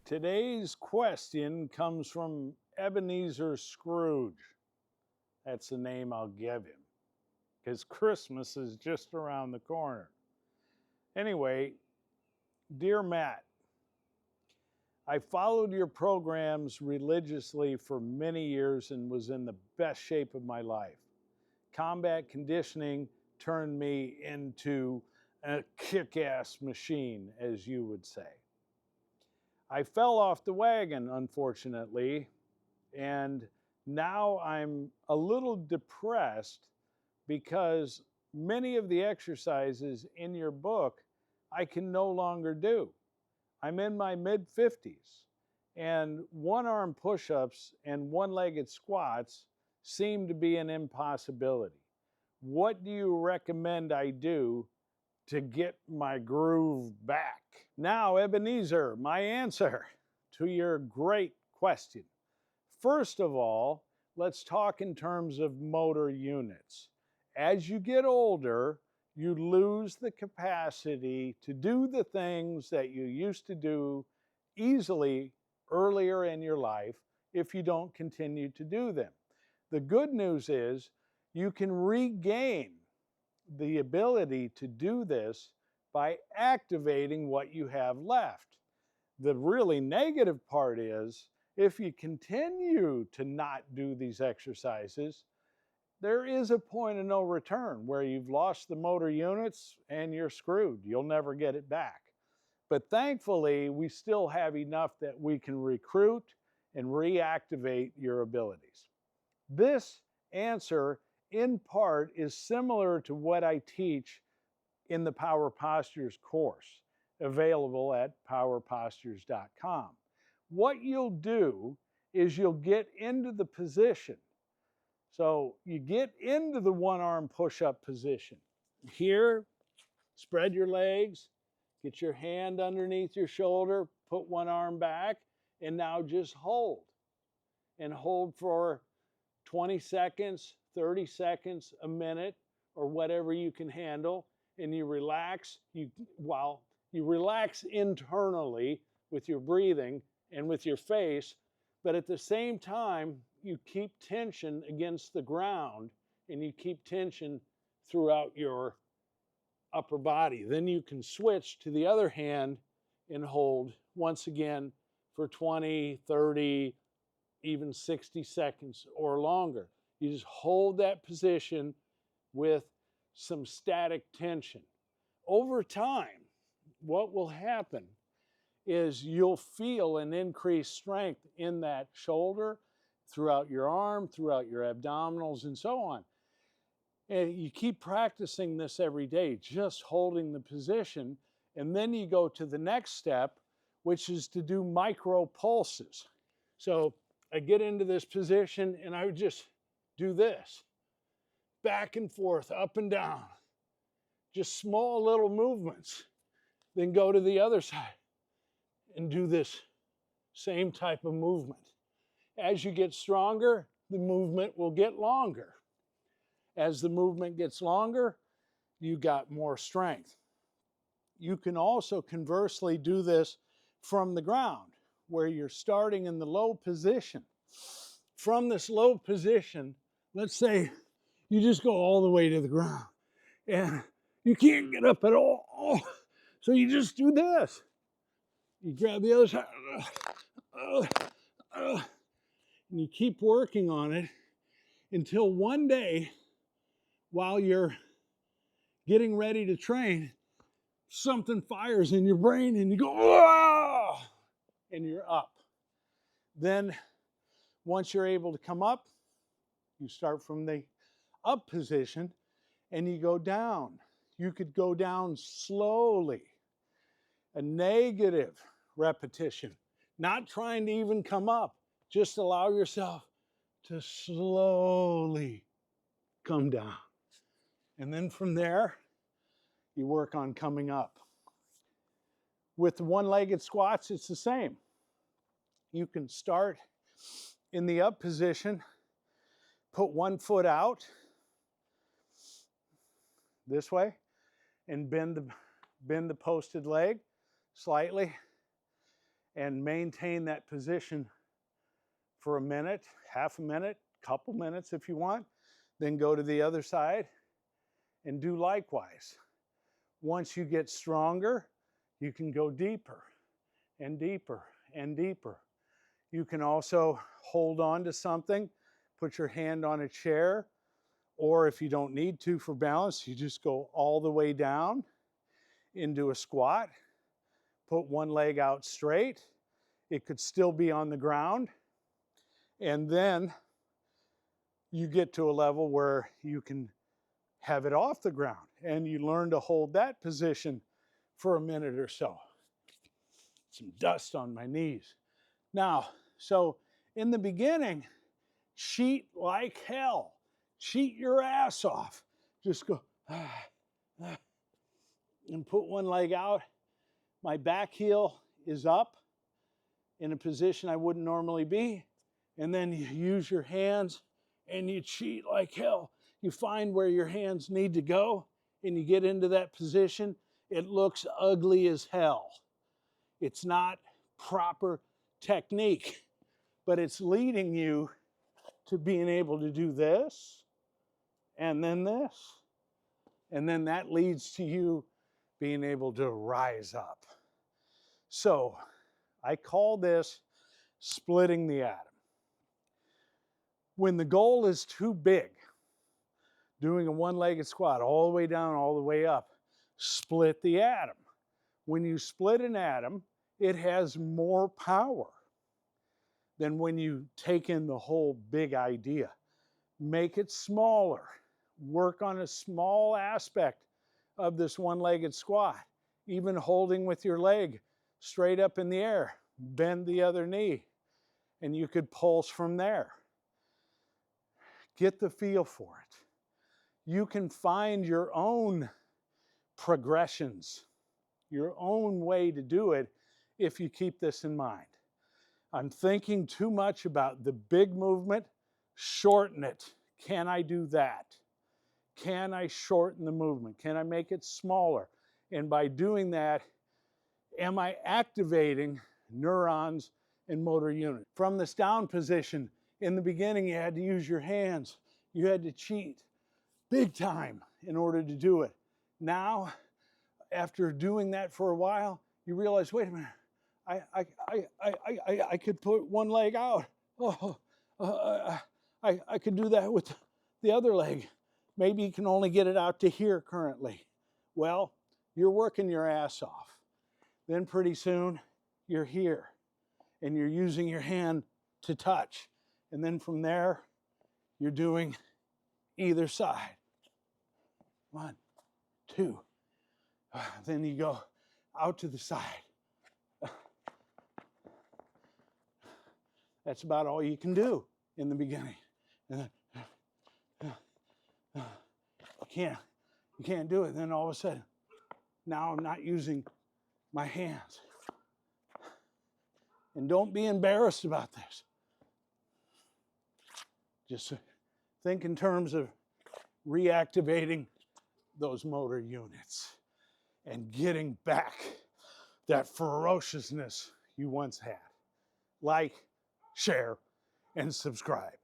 Today's question comes from Ebenezer Scrooge. That's the name I'll give him because Christmas is just around the corner. Anyway, dear Matt, I followed your programs religiously for many years and was in the best shape of my life. Combat conditioning turned me into a kick-ass machine, as you would say. I fell off the wagon, unfortunately, and now I'm a little depressed because many of the exercises in your book I can no longer do. I'm in my mid-50s, and one-arm push-ups and one-legged squats seem to be an impossibility. What do you recommend I do to get my groove back? Now, Ebenezer, my answer to your great question. First of all, let's talk in terms of motor units. As you get older, you lose the capacity to do the things that you used to do easily earlier in your life if you don't continue to do them. The good news is you can regain the ability to do this by activating what you have left. The really negative part is if you continue to not do these exercises, there is a point of no return where you've lost the motor units and you're screwed. You'll never get it back. But thankfully, we still have enough that we can recruit and reactivate your abilities. This answer, in part, is similar to what I teach in the Power Postures course, available at powerpostures.com. What you'll do is you'll get into the position. So you get into the one-arm push-up position. Here, spread your legs, get your hand underneath your shoulder, put one arm back, and now just hold. And hold for 20 seconds, 30 seconds, a minute, or whatever you can handle, and you relax. You relax internally with your breathing and with your face, but at the same time, you keep tension against the ground and you keep tension throughout your upper body. Then you can switch to the other hand and hold once again for 20, 30, even 60 seconds or longer. You just hold that position with some static tension. Over time, what will happen is you'll feel an increased strength in that shoulder, throughout your arm, throughout your abdominals, and so on. And you keep practicing this every day, just holding the position, and then you go to the next step, which is to do micro pulses. So I get into this position and I would just do this, back and forth, up and down, just small little movements. Then go to the other side and do this same type of movement. As you get stronger, the movement will get longer. As the movement gets longer, you got more strength. You can also conversely do this from the ground, where you're starting in the low position. From this low position, let's say you just go all the way to the ground and you can't get up at all. So you just do this. You grab the other side. And you keep working on it until one day, while you're getting ready to train, something fires in your brain and you go, "Whoa!" and you're up. Then, once you're able to come up, you start from the up position and you go down. You could go down slowly, a negative repetition, not trying to even come up. Just allow yourself to slowly come down. And then from there, you work on coming up. With the one-legged squats, it's the same. You can start in the up position, put one foot out this way, and bend the posted leg slightly, and maintain that position for a minute, half a minute, couple minutes if you want. Then go to the other side and do likewise. Once you get stronger, you can go deeper and deeper and deeper. You can also hold on to something, put your hand on a chair, or if you don't need to for balance, you just go all the way down into a squat, put one leg out straight. It could still be on the ground, and then you get to a level where you can have it off the ground, and you learn to hold that position for a minute or so. Some dust on my knees. Now, so in the beginning, cheat like hell. Cheat your ass off. Just go, and put one leg out. My back heel is up in a position I wouldn't normally be. And then you use your hands and you cheat like hell. You find where your hands need to go and you get into that position. It looks ugly as hell. It's not proper technique, but it's leading you to being able to do this and then this. And then that leads to you being able to rise up. So I call this splitting the atom. When the goal is too big, doing a one-legged squat all the way down, all the way up, split the atom. When you split an atom, it has more power than when you take in the whole big idea. Make it smaller. Work on a small aspect of this one-legged squat. Even holding with your leg straight up in the air. Bend the other knee, and you could pulse from there. Get the feel for it. You can find your own progressions, your own way to do it if you keep this in mind. I'm thinking too much about the big movement. Shorten it. Can I do that? Can I shorten the movement? Can I make it smaller? And by doing that, am I activating neurons and motor units? From this down position, in the beginning, you had to use your hands. You had to cheat big time in order to do it. Now, after doing that for a while, you realize, wait a minute, I could put one leg out. Oh, I could do that with the other leg. Maybe you can only get it out to here currently. Well, you're working your ass off. Then pretty soon, you're here, and you're using your hand to touch. And then from there, you're doing either side. 1, 2. Then you go out to the side. That's about all you can do in the beginning. And then, you can't do it. Then all of a sudden, now I'm not using my hands. And don't be embarrassed about this. Just think in terms of reactivating those motor units and getting back that ferociousness you once had. Like, share, and subscribe.